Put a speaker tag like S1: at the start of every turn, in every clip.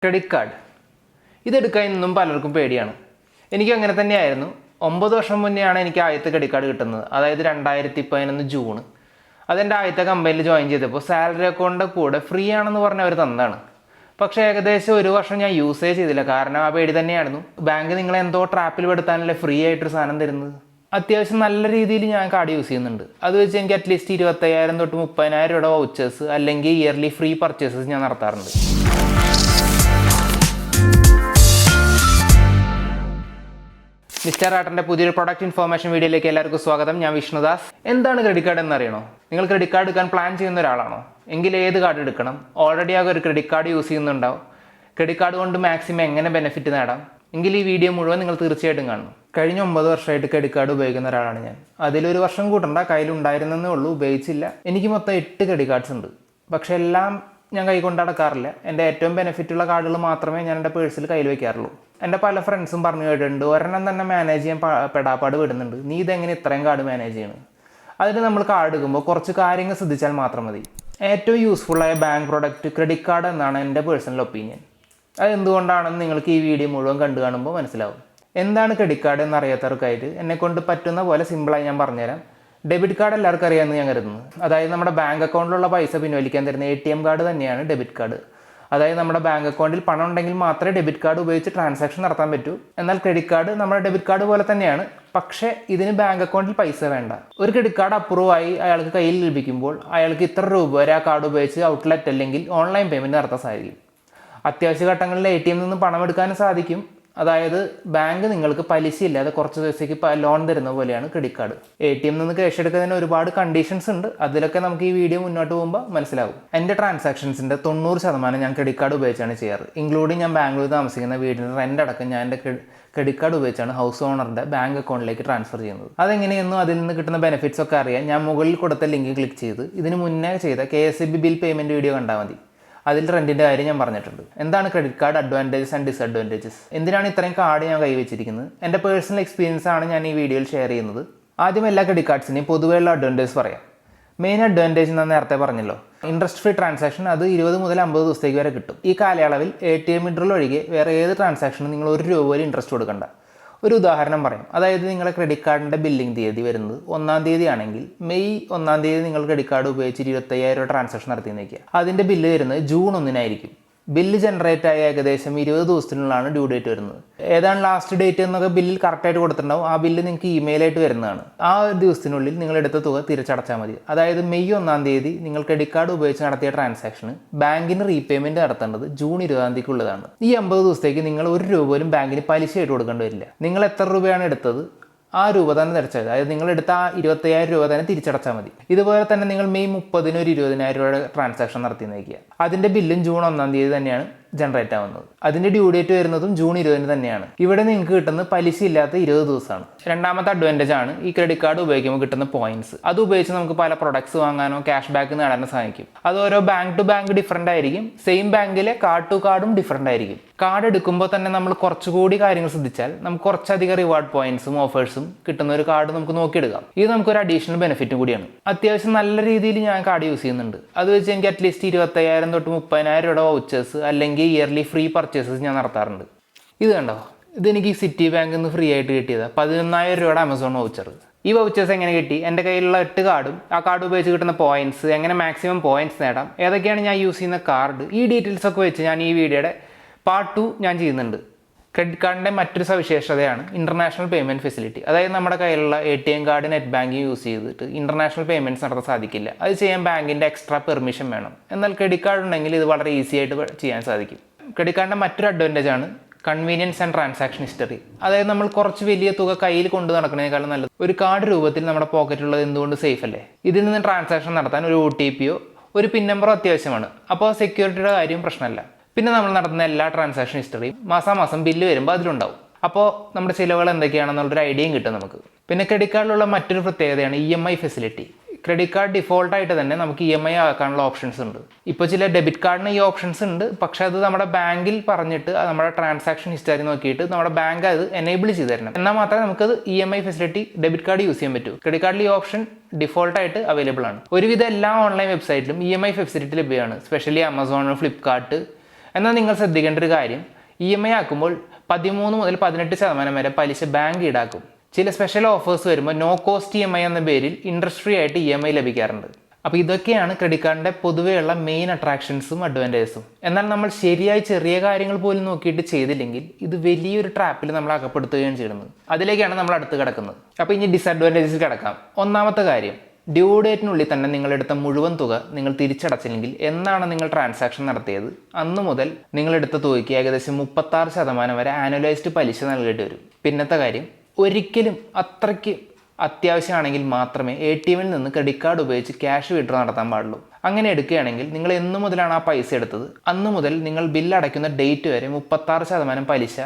S1: Credit card ഇതെടുക്കാൻ ഇന്നും പലർക്കും പേടിയാണ്. എനിക്ക് അങ്ങനെ തന്നെയായിരുന്നു. 9 വർഷം മുന്നെയാണ് എനിക്ക് ആദ്യത്തെ ക്രെഡിറ്റ് കാർഡ് കിട്ടുന്നത്. അതായത് 2011 ജൂൺ. അതെൻ്റെ ആദ്യത്തെ കമ്പനിയിൽ ജോയിൻ ചെയ്തപ്പോൾ സാലറി അക്കൗണ്ടിൻ്റെ കൂടെ ഫ്രീ ആണെന്ന് പറഞ്ഞ് അവർ തന്നതാണ്. പക്ഷേ ഏകദേശം 1 വർഷം ഞാൻ യൂസേ ചെയ്തില്ല. കാരണം ആ പേടി തന്നെയായിരുന്നു. ബാങ്ക് നിങ്ങളെ എന്തോ ട്രാപ്പിൽ പെടുത്താനല്ലേ ഫ്രീ ആയിട്ടൊരു സാധനം തരുന്നത്. അത്യാവശ്യം നല്ല രീതിയിൽ ഞാൻ കാർഡ് യൂസ് ചെയ്യുന്നുണ്ട്. അത് വെച്ച് എനിക്ക് അറ്റ്ലീസ്റ്റ് 25,000 തൊട്ട് 30,000 രൂപയുടെ വൗച്ചേഴ്സ് അല്ലെങ്കിൽ ഇയർലി ഫ്രീ പർച്ചേസസ് ഞാൻ നടത്താറുണ്ട്. മിസ്റ്റർ ആട്ടൻ്റെ പുതിയൊരു പ്രൊഡക്റ്റ് ഇൻഫോർമേഷൻ വീഡിയോയിലേക്ക് എല്ലാവർക്കും സ്വാഗതം. ഞാൻ വിഷ്ണുദാസ്. എന്താണ് ക്രെഡിറ്റ് കാർഡ് എന്നറിയണോ? നിങ്ങൾ ക്രെഡിറ്റ് കാർഡ് എടുക്കാൻ പ്ലാൻ ചെയ്യുന്ന ഒരാളാണോ? എങ്കിൽ ഏത് കാർഡ് എടുക്കണം? ഓൾറെഡി ആകെ ഒരു ക്രെഡിറ്റ് കാർഡ് യൂസ് ചെയ്യുന്നുണ്ടാവും. ക്രെഡിറ്റ് കാർഡ് കൊണ്ട് മാക്സിമം എങ്ങനെ ബെനിഫിറ്റ് നേടാം? എങ്കിൽ ഈ വീഡിയോ മുഴുവൻ നിങ്ങൾ തീർച്ചയായിട്ടും കാണണം. കഴിഞ്ഞ 9 വർഷമായിട്ട് ക്രെഡിറ്റ് കാർഡ് ഉപയോഗിക്കുന്ന ഒരാളാണ് ഞാൻ. അതിലൊരു വർഷം കൂട്ടണ്ട, കയ്യിലുണ്ടായിരുന്നേ ഉള്ളൂ, ഉപയോഗിച്ചില്ല. എനിക്ക് മൊത്തം 8 ക്രെഡിറ്റ് കാർഡ്സ് ഉണ്ട്. പക്ഷെ എല്ലാം ഞാൻ കൈ കൊണ്ട് നടക്കാറില്ല. എൻ്റെ ഏറ്റവും ബെനിഫിറ്റുള്ള കാർഡുകൾ മാത്രമേ ഞാൻ എൻ്റെ പേഴ്സിൽ കയ്യിൽ വയ്ക്കാറുള്ളൂ. എൻ്റെ പല ഫ്രണ്ട്സും പറഞ്ഞു കേട്ടിട്ടുണ്ട്, ഒരെണ്ണം തന്നെ മാനേജ് ചെയ്യാൻ പെടാപ്പാട് വിടുന്നുണ്ട്, നീ ഇതെങ്ങനെ ഇത്രയും കാർഡ് മാനേജ് ചെയ്യണം? അതിന് നമ്മൾ കാർഡ് എടുക്കുമ്പോൾ കുറച്ച് കാര്യങ്ങൾ ശ്രദ്ധിച്ചാൽ മാത്രം മതി. ഏറ്റവും യൂസ്ഫുള്ളായ ബാങ്ക് പ്രൊഡക്റ്റ് ക്രെഡിറ്റ് കാർഡ് എന്നാണ് എൻ്റെ പേഴ്സണൽ ഒപ്പീനിയൻ. അത് എന്തുകൊണ്ടാണെന്ന് നിങ്ങൾക്ക് ഈ വീഡിയോ മുഴുവൻ കണ്ടു കാണുമ്പോൾ മനസ്സിലാവും. എന്താണ് ക്രെഡിറ്റ് കാർഡ് എന്നറിയാത്തവർക്കായിട്ട് എന്നെക്കൊണ്ട് പറ്റുന്ന പോലെ സിമ്പിളായി ഞാൻ പറഞ്ഞുതരാം. ഡെബിറ്റ് കാർഡ് എല്ലാവർക്കും അറിയാമെന്ന് ഞാൻ കരുതുന്നു. അതായത് നമ്മുടെ ബാങ്ക് അക്കൗണ്ടിലുള്ള പൈസ പിൻവലിക്കാൻ തരുന്ന ATM കാർഡ് തന്നെയാണ് ഡെബിറ്റ് കാർഡ്. അതായത് നമ്മുടെ ബാങ്ക് അക്കൗണ്ടിൽ പണം ഉണ്ടെങ്കിൽ മാത്രമേ ഡെബിറ്റ് കാർഡ് ഉപയോഗിച്ച് ട്രാൻസാക്ഷൻ നടത്താൻ പറ്റൂ. എന്നാൽ ക്രെഡിറ്റ് കാർഡ് നമ്മുടെ ഡെബിറ്റ് കാർഡ് പോലെ തന്നെയാണ്, പക്ഷേ ഇതിന് ബാങ്ക് അക്കൗണ്ടിൽ പൈസ വേണ്ട. ഒരു ക്രെഡിറ്റ് കാർഡ് അപ്രൂവ് ആയി അയാൾക്ക് കയ്യിൽ ലഭിക്കുമ്പോൾ അയാൾക്ക് ഇത്ര രൂപ വരെ ആ കാർഡ് ഉപയോഗിച്ച് ഔട്ട്ലെറ്റ് അല്ലെങ്കിൽ ഓൺലൈൻ പേയ്മെൻറ്റ് നടത്താൻ സാധിക്കും. അത്യാവശ്യ ഘട്ടങ്ങളിൽ ATM നിന്ന് പണം എടുക്കാനും സാധിക്കും. അതായത് ബാങ്ക് നിങ്ങൾക്ക് പലിശയില്ലാതെ കുറച്ച് ദിവസത്തേക്ക് ലോൺ തരുന്ന പോലെയാണ് ക്രെഡിറ്റ് കാർഡ്. ATM നിന്ന് ക്യാഷ് എടുക്കുന്നതിന് ഒരുപാട് കണ്ടീഷൻസ് ഉണ്ട്. അതിലൊക്കെ നമുക്ക് ഈ വീഡിയോ മുന്നോട്ട് പോകുമ്പോൾ മനസ്സിലാവും. എൻ്റെ ട്രാൻസാക്ഷൻസിൻ്റെ 90% ഞാൻ ക്രെഡിറ്റ് കാർഡ് ഉപയോഗിച്ചാണ് ചെയ്യാറ്. ഇൻക്ലൂഡിങ് ഞാൻ ബാംഗ്ലൂർ താമസിക്കുന്ന വീടിൻ്റെ റെൻ്റ് അടക്കം ഞാൻ എൻ്റെ ക്രെഡിറ്റ് കാർഡ് ഉപയോഗിച്ചാണ് ഹൗസ് ഓണറുടെ ബാങ്ക് അക്കൗണ്ടിലേക്ക് ട്രാൻസ്ഫർ ചെയ്യുന്നത്. അതെങ്ങനെയെന്നും അതിൽ നിന്ന് കിട്ടുന്ന ബെനിഫിറ്റ്സ് ഒക്കെ അറിയാൻ ഞാൻ മുകളിൽ കൊടുത്ത ലിങ്ക് ക്ലിക്ക് ചെയ്ത് ഇതിന് മുന്നേ ചെയ്ത KSEB ബിൽ പേയ്മെൻറ്റ് വീഡിയോ കണ്ടാൽ മതി. അതിൽ റെൻറ്റിൻ്റെ കാര്യം ഞാൻ പറഞ്ഞിട്ടുണ്ട്. എന്താണ് credit card advantages and disadvantages? എന്തിനാണ് ഇത്രയും കാർഡ് ഞാൻ കൈവച്ചിരിക്കുന്നത്? എൻ്റെ പേഴ്സണൽ എക്സ്പീരിയൻസ് ആണ് ഞാൻ ഈ വീഡിയോയിൽ ഷെയർ ചെയ്യുന്നത്. ആദ്യം എല്ലാ ക്രെഡിറ്റ് കാർഡ്സിനെയും പൊതുവെയുള്ള അഡ്വാൻറ്റേജസ് പറയാം. മെയിൻ അഡ്വാൻറ്റേജ് ഞാൻ നേരത്തെ പറഞ്ഞല്ലോ, ഇൻട്രസ്റ്റ് ഫ്രീ ട്രാൻസാക്ഷൻ. അത് 20 മുതൽ 50 ദിവസത്തേക്ക് വരെ കിട്ടും. ഈ കാലയളവിൽ ATM വിഡ്രോൾ ഒഴികെ വേറെ ഏത് ട്രാൻസാക്ഷനും നിങ്ങൾ 1 രൂപ പോലും ഇൻട്രസ്റ്റ് കൊടുക്കണ്ട. ഒരു ഉദാഹരണം പറയാം. അതായത് നിങ്ങളുടെ ക്രെഡിറ്റ് കാർഡിൻ്റെ ബില്ലിംഗ് തീയതി വരുന്നത് 1-ാം തീയതി ആണെങ്കിൽ മെയ് 1-ാം തീയതി നിങ്ങൾ ക്രെഡിറ്റ് കാർഡ് ഉപയോഗിച്ച് 25,000 രൂപ ട്രാൻസാക്ഷൻ നടത്തി വയ്ക്കുക. അതിൻ്റെ ബില്ല് വരുന്നത് ജൂൺ 1-നായിരിക്കും. ബില്ല് ജനറേറ്റ് ആയ ഏകദേശം 20 ദിവസത്തിനുള്ളിലാണ് ഡ്യൂ ഡേറ്റ് വരുന്നത്. ഏതാണ് ലാസ്റ്റ് ഡേറ്റ് എന്നൊക്കെ ബില്ലിൽ കറക്റ്റായിട്ട് കൊടുത്തിട്ടുണ്ടാവും. ആ ബില്ല് നിങ്ങൾക്ക് ഇമെയിലായിട്ട് വരുന്നതാണ്. ആ ഒരു ദിവസത്തിനുള്ളിൽ നിങ്ങൾ എടുത്ത തുക തിരിച്ചടച്ചാൽ മതി. അതായത് മെയ് 1-ാം തീയതി നിങ്ങൾ ക്രെഡിറ്റ് കാർഡ് ഉപയോഗിച്ച് നടത്തിയ ട്രാൻസാക്ഷന് ബാങ്കിന് റീപേയ്മെൻറ്റ് നടത്തേണ്ടത് ജൂൺ 20-ാം തീയതിക്കുള്ളതാണ്. ഈ 50 ദിവസത്തേക്ക് നിങ്ങൾ 1 രൂപ പോലും ബാങ്കിന് പലിശയായിട്ട് കൊടുക്കേണ്ടി വരില്ല. നിങ്ങൾ എത്ര രൂപയാണ് എടുത്തത് ആ രൂപ തന്നെ തിരിച്ചത്. അതായത് നിങ്ങളെടുത്ത ആ 25,000 രൂപ തന്നെ തിരിച്ചടച്ചാൽ മതി. ഇതുപോലെ തന്നെ നിങ്ങൾ മെയ് 30-ന് ഒരു 20,000 രൂപയുടെ ട്രാൻസാക്ഷൻ നടത്തി വയ്ക്കുക. അതിൻ്റെ ബില്ലും ജൂൺ 1-ാം തീയതി തന്നെയാണ് ജനറേറ്റ് ആവുന്നത്. അതിൻ്റെ ഡ്യൂ ഡേറ്റ് വരുന്നതും ജൂൺ 20-ന് തന്നെയാണ്. ഇവിടെ നിങ്ങൾക്ക് കിട്ടുന്നത് പലിശ ഇല്ലാത്ത 20 ദിവസമാണ്. രണ്ടാമത്തെ അഡ്വാൻറ്റേജ് ആണ് ഈ ക്രെഡിറ്റ് കാർഡ് ഉപയോഗിക്കുമ്പോൾ കിട്ടുന്ന പോയിന്റ്സ്. അത് ഉപയോഗിച്ച് നമുക്ക് പല പ്രൊഡക്ട്സ് വാങ്ങാനോ ക്യാഷ് ബാക്ക് നേടാനോ സാധിക്കും. അത് ഓരോ ബാങ്ക് ടു ബാങ്ക് ഡിഫറൻ്റ് ആയിരിക്കും. സെയിം ബാങ്കിലെ കാർഡ് ടു കാർഡും ഡിഫറൻ്റ് ആയിരിക്കും. കാർഡ് എടുക്കുമ്പോൾ തന്നെ നമ്മൾ കുറച്ചുകൂടി കാര്യങ്ങൾ ശ്രദ്ധിച്ചാൽ നമുക്ക് കുറച്ചധികം റിവാർഡ് പോയിന്റ്സും ഓഫേഴ്സും കിട്ടുന്ന ഒരു കാർഡ് നമുക്ക് നോക്കിയെടുക്കാം. ഇത് നമുക്കൊരു അഡീഷണൽ ബെനിഫിറ്റും കൂടിയാണ്. അത്യാവശ്യം നല്ല രീതിയിൽ ഞാൻ കാർഡ് യൂസ് ചെയ്യുന്നുണ്ട്. അത് വെച്ച് എനിക്ക് അറ്റ്ലീസ്റ്റ് 25,000 തൊട്ട് 30,000 രൂപയുടെ വൗച്ചേഴ്സ് അല്ലെങ്കിൽ ഇയർലി ഫ്രീ പർച്ചേസസ് ഞാൻ നടത്താറുണ്ട്. ഇത് കണ്ടോ, ഇതെനിക്ക് സിറ്റി ബാങ്കിൽ നിന്ന് ഫ്രീ ആയിട്ട് കിട്ടിയതാണ്. 11,000 രൂപയുടെ ആമസോൺ വൗച്ചർ. ഈ വൗച്ചേഴ്സ് എങ്ങനെ കിട്ടി? എൻ്റെ കയ്യിലുള്ള 8 കാർഡും ആ കാർഡ് ഉപയോഗിച്ച് കിട്ടുന്ന പോയിന്റ്സ്, എങ്ങനെ മാക്സിമം പോയിന്റ്സ് നേടാം, ഏതൊക്കെയാണ് ഞാൻ യൂസ് ചെയ്യുന്ന കാർഡ്, ഈ ഡീറ്റെയിൽസ് ഒക്കെ വെച്ച് ഞാൻ ഈ വീഡിയോയുടെ പാർട്ട് 2 ഞാൻ ചെയ്യുന്നുണ്ട്. ക്രെഡിറ്റ് കാർഡിൻ്റെ മറ്റൊരു സവിശേഷതയാണ് ഇൻ്റർനാഷണൽ പേയ്മെൻറ്റ് ഫെസിലിറ്റി. അതായത് നമ്മുടെ കയ്യിലുള്ള ATM card net banking use ചെയ്തിട്ട് ഇൻ്റർനാഷണൽ പേയ്മെൻറ്റ്സ് നടത്താൻ സാധിക്കില്ല. അത് ചെയ്യാൻ ബാങ്കിൻ്റെ എക്സ്ട്രാ പെർമിഷൻ വേണം. എന്നാൽ ക്രെഡിറ്റ് കാർഡ് ഉണ്ടെങ്കിൽ ഇത് വളരെ ഈസി ആയിട്ട് ചെയ്യാൻ സാധിക്കും. ക്രെഡിറ്റ് കാർഡിൻ്റെ മറ്റൊരു അഡ്വാൻറ്റേജ് ആണ് കൺവീനിയൻസ് ആൻഡ് ട്രാൻസാക്ഷൻ ഹിസ്റ്ററി. അതായത് നമ്മൾ കുറച്ച് വലിയ തുക കയ്യിൽ കൊണ്ട് നടക്കുന്നതിനേക്കാളും നല്ലത് ഒരു കാർഡ് രൂപത്തിൽ നമ്മുടെ പോക്കറ്റിലുള്ളത് എന്തുകൊണ്ട് സേഫ് അല്ലേ? ഇതിൽ നിന്ന് ട്രാൻസാക്ഷൻ നടത്താൻ ഒരു OTP-യോ ഒരു പിൻ നമ്പറോ അത്യാവശ്യമാണ്. അപ്പോൾ സെക്യൂരിറ്റിയുടെ കാര്യം പ്രശ്നമല്ല. പിന്നെ നമ്മൾ നടത്തുന്ന എല്ലാ ട്രാൻസാക്ഷൻ ഹിസ്റ്ററിയും മാസാമാസം ബില്ല് വരുമ്പോൾ അതിലുണ്ടാവും. അപ്പോൾ നമ്മുടെ ചിലവുകൾ എന്തൊക്കെയാണെന്നുള്ളൊരു ഐഡിയയും കിട്ടും നമുക്ക്. പിന്നെ ക്രെഡിറ്റ് കാർഡിലുള്ള മറ്റൊരു പ്രത്യേകതയാണ് EMI ഫെസിലിറ്റി. ക്രെഡിറ്റ് കാർഡ് ഡിഫോൾട്ടായിട്ട് തന്നെ നമുക്ക് EMI ആക്കാനുള്ള ഓപ്ഷൻസ് ഉണ്ട്. ഇപ്പോൾ ചില ഡെബിറ്റ് കാർഡിന് ഈ ഓപ്ഷൻസ് ഉണ്ട്. പക്ഷേ അത് നമ്മുടെ ബാങ്കിൽ പറഞ്ഞിട്ട് നമ്മുടെ ട്രാൻസാക്ഷൻ ഹിസ്റ്ററി നോക്കിയിട്ട് നമ്മുടെ ബാങ്ക് അത് എനേബിൾ ചെയ്ത് തരണം. എന്നാൽ മാത്രമേ നമുക്കത് EMI facility debit card use ചെയ്യാൻ പറ്റൂ. ക്രെഡിറ്റ് കാർഡിൽ ഈ ഓപ്ഷൻ ഡിഫോൾട്ടായിട്ട് അവൈലബിൾ ആണ്. ഒരുവിധ എല്ലാ ഓൺലൈൻ വെബ്സൈറ്റിലും EMI ഫെസിലിറ്റി ലഭ്യമാണ്. സ്പെഷ്യലി ആമസോൺ, ഫ്ലിപ്കാർട്ട്, എന്നാൽ നിങ്ങൾ ശ്രദ്ധിക്കേണ്ട ഒരു കാര്യം, EMI ആക്കുമ്പോൾ 13 മുതൽ 18% വരെ പലിശ ബാങ്ക് ഈടാക്കും. ചില സ്പെഷ്യൽ ഓഫേഴ്സ് വരുമ്പോൾ നോ കോസ്റ്റ് EMI എന്ന പേരിൽ ഇൻട്രസ്റ്റ് ഫ്രീ ആയിട്ട് EMI ലഭിക്കാറുണ്ട്. അപ്പോൾ ഇതൊക്കെയാണ് ക്രെഡിറ്റ് കാർഡിൻ്റെ പൊതുവെയുള്ള മെയിൻ അട്രാക്ഷൻസും അഡ്വാൻറ്റേജസും. എന്നാൽ നമ്മൾ ശരിയായി ചെറിയ കാര്യങ്ങൾ പോലും നോക്കിയിട്ട് ചെയ്തില്ലെങ്കിൽ ഇത് വലിയൊരു ട്രാപ്പിൽ നമ്മൾ അകപ്പെടുത്തുകയാണ് ചെയ്യുന്നത്. അതിലേക്കാണ് നമ്മൾ അടുത്ത് കിടക്കുന്നത്. അപ്പോൾ ഇനി ഡിസഡ്വാൻറ്റേജസ് കിടക്കാം. ഒന്നാമത്തെ കാര്യം, ഡ്യൂ ഡേറ്റിനുള്ളിൽ തന്നെ നിങ്ങളെടുത്ത മുഴുവൻ തുക നിങ്ങൾ തിരിച്ചടച്ചില്ലെങ്കിൽ എന്നാണ് നിങ്ങൾ ട്രാൻസാക്ഷൻ നടത്തിയത് അന്ന് മുതൽ നിങ്ങളെടുത്ത തുകയ്ക്ക് ഏകദേശം 36% വരെ ആനുവലൈസ്ഡ് പലിശ നൽകേണ്ടി വരും. പിന്നത്തെ കാര്യം, ഒരിക്കലും അത്രയ്ക്ക് അത്യാവശ്യമാണെങ്കിൽ മാത്രമേ ATM നിന്ന് ക്രെഡിറ്റ് കാർഡ് ഉപയോഗിച്ച് ക്യാഷ് വിഡ്രോ നടത്താൻ പാടുള്ളൂ. അങ്ങനെ എടുക്കുകയാണെങ്കിൽ നിങ്ങൾ എന്ന് മുതലാണ് ആ പൈസ എടുത്തത് അന്ന് മുതൽ നിങ്ങൾ ബില്ല് അടയ്ക്കുന്ന ഡേറ്റ് വരെ 36% പലിശ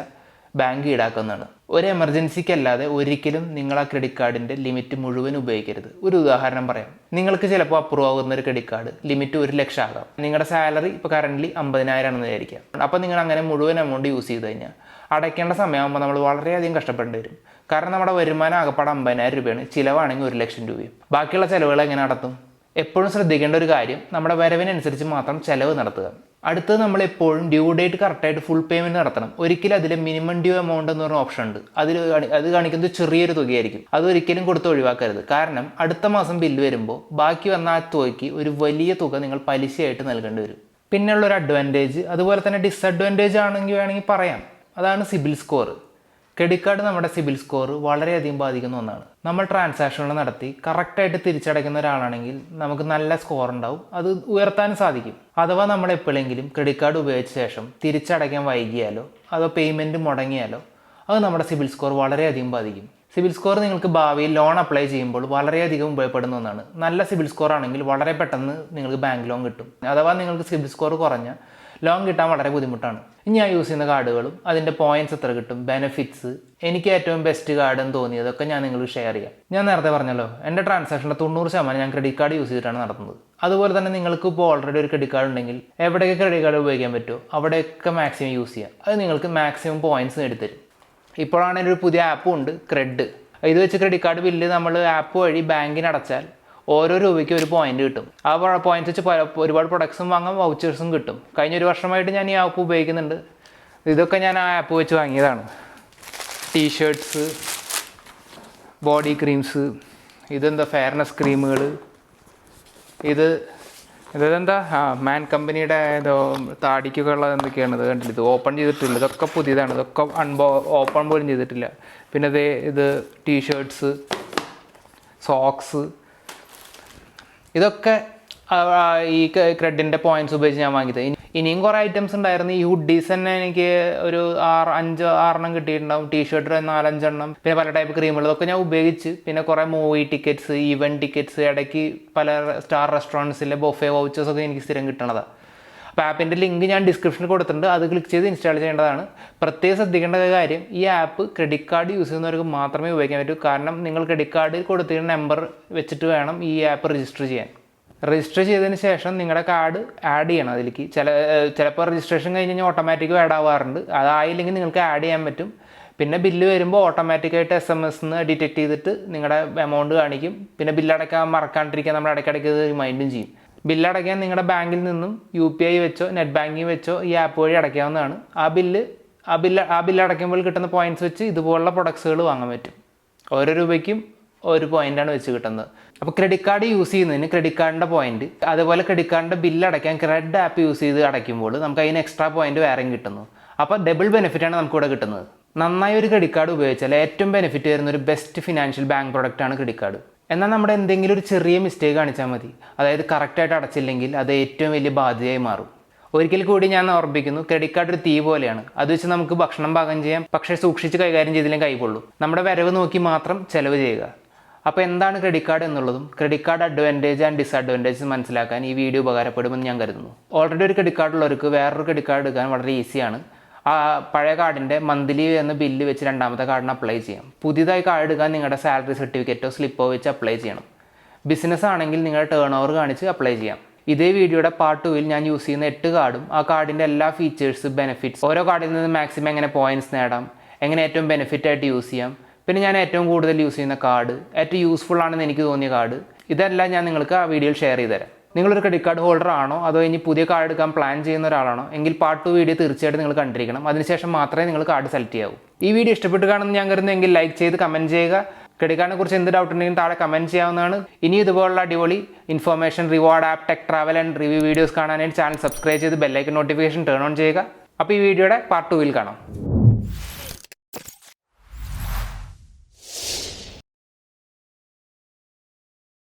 S1: ബാങ്ക് ഈടാക്കുന്നതാണ്. ഒരു എമർജൻസിക്കല്ലാതെ ഒരിക്കലും നിങ്ങൾ ആ ക്രെഡിറ്റ് കാർഡിൻ്റെ ലിമിറ്റ് മുഴുവൻ ഉപയോഗിക്കരുത്. ഒരു ഉദാഹരണം പറയാം. നിങ്ങൾക്ക് ചിലപ്പോൾ അപ്രൂവ് ആകുന്ന ഒരു ക്രെഡിറ്റ് കാർഡ് ലിമിറ്റ് 1 ലക്ഷം ആകാം. നിങ്ങളുടെ സാലറി ഇപ്പോൾ കറൻ്റ്ലി 50,000 ആണെന്ന് വിചാരിക്കാം. അപ്പോൾ നിങ്ങൾ അങ്ങനെ മുഴുവൻ എമൗണ്ട് യൂസ് ചെയ്ത് കഴിഞ്ഞാൽ അടയ്ക്കേണ്ട സമയമാകുമ്പോൾ നമ്മൾ വളരെയധികം കഷ്ടപ്പെടേണ്ടി വരും. കാരണം നമ്മുടെ വരുമാനം ആകപ്പാടെ 50,000 രൂപയാണ്, ചിലവാണെങ്കിൽ 1 ലക്ഷം രൂപയും. ബാക്കിയുള്ള ചിലവുകൾ എങ്ങനെ നടത്തും? എപ്പോഴും ശ്രദ്ധിക്കേണ്ട ഒരു കാര്യം, നമ്മുടെ വരവിനനുസരിച്ച് മാത്രം ചിലവ് നടത്തുക. അടുത്തത് നമ്മൾ എപ്പോഴും ഡ്യൂ ഡേറ്റ് കറക്റ്റായിട്ട് ഫുൾ പേയ്മെൻറ്റ് നടത്തണം. ഒരിക്കലും അതിൽ മിനിമം ഡ്യൂ എമൗണ്ട് എന്ന് പറഞ്ഞ ഓപ്ഷൻ ഉണ്ട്. അത് കാണിക്കുന്നത് ചെറിയൊരു തുകയായിരിക്കും. അതൊരിക്കലും കൊടുത്ത് ഒഴിവാക്കരുത്. കാരണം അടുത്ത മാസം ബില്ല് വരുമ്പോൾ ബാക്കി വന്ന ആ തുകയ്ക്ക് ഒരു വലിയ തുക നിങ്ങൾ പലിശയായിട്ട് നൽകേണ്ടി വരും. പിന്നെയുള്ളൊരു അഡ്വാൻറ്റേജ്, അതുപോലെ തന്നെ ഡിസഡ്വാൻറ്റേജ് വേണമെങ്കിൽ പറയാം, അതാണ് സിബിൽ സ്കോർ. ക്രെഡിറ്റ് കാർഡ് നമ്മുടെ സിബിൽ സ്കോർ വളരെയധികം ബാധിക്കുന്ന ഒന്നാണ്. നമ്മൾ ട്രാൻസാക്ഷനുകൾ നടത്തി കറക്റ്റായിട്ട് തിരിച്ചടയ്ക്കുന്ന ഒരാളാണെങ്കിൽ നമുക്ക് നല്ല സ്കോർ ഉണ്ടാവും, അത് ഉയർത്താനും സാധിക്കും. അഥവാ നമ്മൾ എപ്പോഴെങ്കിലും ക്രെഡിറ്റ് കാർഡ് ഉപയോഗിച്ച ശേഷം തിരിച്ചടയ്ക്കാൻ വൈകിയാലോ അതോ പേയ്മെൻറ്റ് മുടങ്ങിയാലോ അത് നമ്മുടെ സിബിൽ സ്കോർ വളരെയധികം ബാധിക്കും. സിബിൽ സ്കോർ നിങ്ങൾക്ക് ഭാവിയിൽ ലോൺ അപ്ലൈ ചെയ്യുമ്പോൾ വളരെയധികം ഉപയോഗപ്പെടുന്ന ഒന്നാണ്. നല്ല സിബിൽ സ്കോർ ആണെങ്കിൽ വളരെ പെട്ടെന്ന് നിങ്ങൾക്ക് ബാങ്ക് ലോൺ കിട്ടും. അഥവാ നിങ്ങൾക്ക് സിബിൽ സ്കോർ കുറഞ്ഞ ലോൺ കിട്ടാൻ വളരെ ബുദ്ധിമുട്ടാണ്. ഇനി ഞാൻ യൂസ് ചെയ്യുന്ന കാർഡുകളും അതിൻ്റെ പോയിൻറ്റ്സ് എത്ര കിട്ടും, ബെനിഫിറ്റ്സ്, എനിക്ക് ഏറ്റവും ബെസ്റ്റ് കാർഡ് എന്ന് തോന്നിയതൊക്കെ ഞാൻ നിങ്ങൾക്ക് ഷെയർ ചെയ്യാം. ഞാൻ നേരത്തെ പറഞ്ഞല്ലോ, എൻ്റെ ട്രാൻസാക്ഷൻ്റെ 90% ഞാൻ ക്രെഡിറ്റ് കാർഡ് യൂസ് ചെയ്തിട്ടാണ് നടത്തുന്നത്. അതുപോലെ തന്നെ നിങ്ങൾക്ക് ഇപ്പോൾ ഓൾറെഡി ഒരു ക്രെഡിറ്റ് കാർഡ് ഉണ്ടെങ്കിൽ എവിടെയൊക്കെ ക്രെഡിറ്റ് കാർഡ് ഉപയോഗിക്കാൻ പറ്റുമോ അവിടെയൊക്കെ മാക്സിമം യൂസ് ചെയ്യുക. അത് നിങ്ങൾക്ക് മാക്സിമം പോയിൻറ്റ്സ് നേടിത്തരും. ഇപ്പോഴാണെങ്കിൽ ഒരു പുതിയ ആപ്പും ഉണ്ട്, ക്രെഡ്. ഇത് വെച്ച് ക്രെഡിറ്റ് കാർഡ് ബില്ല് നമ്മൾ ആപ്പ് വഴി ബാങ്കിന് അടച്ചാൽ ഓരോ രൂപയ്ക്ക് ഒരു പോയിന്റ് കിട്ടും. ആ പോയിന്റ് വെച്ച് ഒരുപാട് പ്രൊഡക്ട്സും വാങ്ങാം, വൗച്ചേഴ്സും കിട്ടും. കഴിഞ്ഞ 1 വർഷമായിട്ട് ഞാൻ ഈ ആപ്പ് ഉപയോഗിക്കുന്നുണ്ട്. ഇതൊക്കെ ഞാൻ ആ ആപ്പ് വെച്ച് വാങ്ങിയതാണ്. ടീഷർട്ട്സ്, ബോഡി ക്രീംസ്, ഇതെന്താ ഫെയർനെസ് ക്രീമുകൾ, ഇതെന്താ മാൻ കമ്പനിയുടെ ഏതോ താടിക്കൊക്കെ ഉള്ളത് എന്തൊക്കെയാണ്, ഇത് കണ്ടില്ല, ഇത് ഓപ്പൺ ചെയ്തിട്ടില്ല, ഇതൊക്കെ പുതിയതാണ്, ഇതൊക്കെ ഓപ്പൺ പോലും ചെയ്തിട്ടില്ല. പിന്നെ ഇത് ടീഷർട്ട്സ്, സോക്സ്, ഇതൊക്കെ ഈ ക്രെഡിൻ്റെ പോയിൻറ്റ്സ് ഉപയോഗിച്ച് ഞാൻ വാങ്ങിയത്. ഇനിയും കുറേ ഐറ്റംസ് ഉണ്ടായിരുന്നു. ഈ ഹുഡീസ് തന്നെ എനിക്ക് ഒരു 5-6 കിട്ടിയിട്ടുണ്ടാവും. ടീഷർട്ട് 4-5 പിന്നെ പല ടൈപ്പ് ക്രീമുകൾ, ഇതൊക്കെ ഞാൻ ഉപയോഗിച്ച്. പിന്നെ കുറേ മൂവി ടിക്കറ്റ്സ്, ഈവൻറ്റ് ടിക്കറ്റ്സ്, ഇടയ്ക്ക് പല സ്റ്റാർ റെസ്റ്റോറൻറ്റ്സിലെ ബൊഫേ വൗച്ചേഴ്സൊക്കെ എനിക്ക് സ്ഥിരം കിട്ടണതാണ്. അപ്പോൾ ആപ്പിൻ്റെ ലിങ്ക് ഞാൻ ഡിസ്ക്രിപ്ഷനിൽ കൊടുത്തിട്ടുണ്ട്, അത് ക്ലിക്ക് ചെയ്ത് ഇൻസ്റ്റാൾ ചെയ്യേണ്ടതാണ്. പ്രത്യേകം ശ്രദ്ധിക്കേണ്ട കാര്യം, ഈ ആപ്പ് ക്രെഡിറ്റ് കാർഡ് യൂസ് ചെയ്യുന്നവർക്ക് മാത്രമേ ഉപയോഗിക്കാൻ പറ്റൂ. കാരണം നിങ്ങൾ ക്രെഡിറ്റ് കാർഡിൽ കൊടുത്തിരുന്ന നമ്പർ വെച്ചിട്ട് വേണം ഈ ആപ്പ് രജിസ്റ്റർ ചെയ്യാൻ. രജിസ്റ്റർ ചെയ്തതിന് ശേഷം നിങ്ങളുടെ കാർഡ് ആഡ് ചെയ്യണം അതിലേക്ക്. ചിലപ്പോൾ രജിസ്ട്രേഷൻ കഴിഞ്ഞ് കഴിഞ്ഞാൽ ഓട്ടോമാറ്റിക് ആഡ് ആവാറുണ്ട്. അതായില്ലെങ്കിൽ നിങ്ങൾക്ക് ആഡ് ചെയ്യാൻ പറ്റും. പിന്നെ ബില്ല് വരുമ്പോൾ ഓട്ടോമാറ്റിക്കായിട്ട് SMS ഡിറ്റക്ട് ചെയ്തിട്ട് നിങ്ങളുടെ എമൗണ്ട് കാണിക്കും. പിന്നെ ബില്ലടയ്ക്കാൻ മറക്കാണ്ടിരിക്കാൻ നമ്മൾ ഇടയ്ക്കിടയ്ക്ക് റിമൈൻഡും ചെയ്യും. ബില്ലടയ്ക്കാൻ നിങ്ങളുടെ ബാങ്കിൽ നിന്നും UPI വെച്ചോ നെറ്റ് ബാങ്കിങ് വെച്ചോ ഈ ആപ്പ് വഴി അടയ്ക്കാവുന്നതാണ്. ആ ബില്ല് അടയ്ക്കുമ്പോൾ കിട്ടുന്ന പോയിൻറ്റ്സ് വെച്ച് ഇതുപോലുള്ള പ്രൊഡക്ട്സുകൾ വാങ്ങാൻ പറ്റും. ഓരോ രൂപയ്ക്കും ഒരു പോയിൻ്റാണ് വെച്ച് കിട്ടുന്നത്. അപ്പോൾ ക്രെഡിറ്റ് കാർഡ് യൂസ് ചെയ്യുന്നതിന് ക്രെഡിറ്റ് കാർഡിൻ്റെ പോയിന്റ്, അതുപോലെ ക്രെഡിറ്റ് കാർഡിൻ്റെ ബില്ല് അടയ്ക്കാൻ ക്രെഡ് ആപ്പ് യൂസ് ചെയ്ത് അടയ്ക്കുമ്പോൾ നമുക്ക് അതിന് എക്സ്ട്രാ പോയിന്റ് വേറെയും കിട്ടുന്നു. അപ്പോൾ ഡബിൾ ബെനിഫിറ്റാണ് നമുക്കിവിടെ കിട്ടുന്നത്. നന്നായി ഒരു ക്രെഡിറ്റ് കാർഡ് ഉപയോഗിച്ചാൽ ഏറ്റവും ബെനിഫിറ്റ് വരുന്ന ഒരു ബെസ്റ്റ് ഫിനാൻഷ്യൽ ബാങ്ക് പ്രൊഡക്റ്റാണ് ക്രെഡിറ്റ് കാർഡ്. എന്നാൽ നമ്മുടെ എന്തെങ്കിലും ഒരു ചെറിയ മിസ്റ്റേക്ക് കാണിച്ചാൽ മതി, അതായത് കറക്റ്റായിട്ട് അടച്ചില്ലെങ്കിൽ അത് ഏറ്റവും വലിയ ബാധ്യതയായി മാറും. ഒരിക്കൽ കൂടി ഞാൻ ഓർമ്മിപ്പിക്കുന്നു, ക്രെഡിറ്റ് കാർഡ് ഒരു തീ പോലെയാണ്. അത് വെച്ച് നമുക്ക് ഭക്ഷണം പാകം ചെയ്യാം, പക്ഷേ സൂക്ഷിച്ച് കൈകാര്യം ചെയ്തില്ലെങ്കിൽ കൈകൊള്ളൂ. നമ്മുടെ വരവ് നോക്കി മാത്രം ചെലവ് ചെയ്യുക. അപ്പോൾ എന്താണ് ക്രെഡിറ്റ് കാർഡ് എന്നുള്ളതും credit card advantage and disadvantages മനസ്സിലാക്കാൻ ഈ വീഡിയോ ഉപകാരപ്പെടുമെന്ന് ഞാൻ കരുതുന്നു. ഓൾറെഡി ഒരു ക്രെഡിറ്റ് കാർഡ് ഉള്ളവർക്ക് വേറൊരു ക്രെഡിറ്റ് കാർഡ് എടുക്കാൻ വളരെ ഈസിയാണ്. ആ പഴയ കാർഡിൻ്റെ മന്ത്ലി എന്ന ബില്ല് വെച്ച് രണ്ടാമത്തെ കാർഡിന് അപ്ലൈ ചെയ്യാം. പുതിയതായി കാർഡ് എടുക്കാൻ നിങ്ങളുടെ സാലറി സർട്ടിഫിക്കറ്റോ സ്ലിപ്പോ വെച്ച് അപ്ലൈ ചെയ്യണം. ബിസിനസ് ആണെങ്കിൽ നിങ്ങളുടെ ടേൺ ഓവർ കാണിച്ച് അപ്ലൈ ചെയ്യാം. ഇതേ വീഡിയോയുടെ പാർട്ട് 2-ൽ ഞാൻ യൂസ് ചെയ്യുന്ന 8 കാർഡും ആ കാർഡിൻ്റെ എല്ലാ ഫീച്ചേഴ്സ്, ബെനിഫിറ്റ്സ്, ഓരോ കാർഡിൽ നിന്ന് മാക്സിമം എങ്ങനെ പോയിൻറ്റ്സ് നേടാം, എങ്ങനെ ഏറ്റവും ബെനിഫിറ്റായിട്ട് യൂസ് ചെയ്യാം, പിന്നെ ഞാൻ ഏറ്റവും കൂടുതൽ യൂസ് ചെയ്യുന്ന കാർഡ്, ഏറ്റവും യൂസ്ഫുൾ ആണെന്ന് എനിക്ക് തോന്നിയ കാർഡ്, ഇതെല്ലാം ഞാൻ നിങ്ങൾക്ക് ആ വീഡിയോയിൽ ഷെയർ ചെയ്ത് തരാം. നിങ്ങളൊരു ക്രെഡിറ്റ് കാർഡ് ഹോൾഡർ ആണോ അതോ ഇനി പുതിയ കാർഡ് എടുക്കാൻ പ്ലാൻ ചെയ്യുന്ന ഒരാളാണോ എങ്കിൽ പാർട്ട് 2 വീഡിയോ തീർച്ചയായിട്ടും നിങ്ങൾ കണ്ടിരിക്കണം. അതിനുശേഷം മാത്രമേ നിങ്ങൾ കാർഡ് സെലക്ട് ചെയ്യാവൂ. ഈ വീഡിയോ ഇഷ്ടപ്പെട്ട് കാണുമെന്ന് ഞാൻ കരുതുന്നെങ്കിൽ ലൈക്ക് ചെയ്ത് കമൻറ്റ് ചെയ്യുക. ക്രെഡിറ്റ് കാർഡിനെ കുറിച്ച് എന്ത് ഡൗട്ട് ഉണ്ടെങ്കിലും താഴെ കമൻറ്റ് ചെയ്യാവുന്നതാണ്. ഇനി ഇതുപോലുള്ള അടിപൊളി information, reward app, tech, travel and review videos കാണാനായിട്ട് ചാനൽ സബ്സ്ക്രൈബ് ചെയ്ത് ബെല്ലൈക്കൺ നോട്ടിഫിക്കേഷൻ ടേൺ ഓൺ ചെയ്യുക. അപ്പോൾ ഈ വീഡിയോയുടെ പാർട്ട് 2 കാണാം.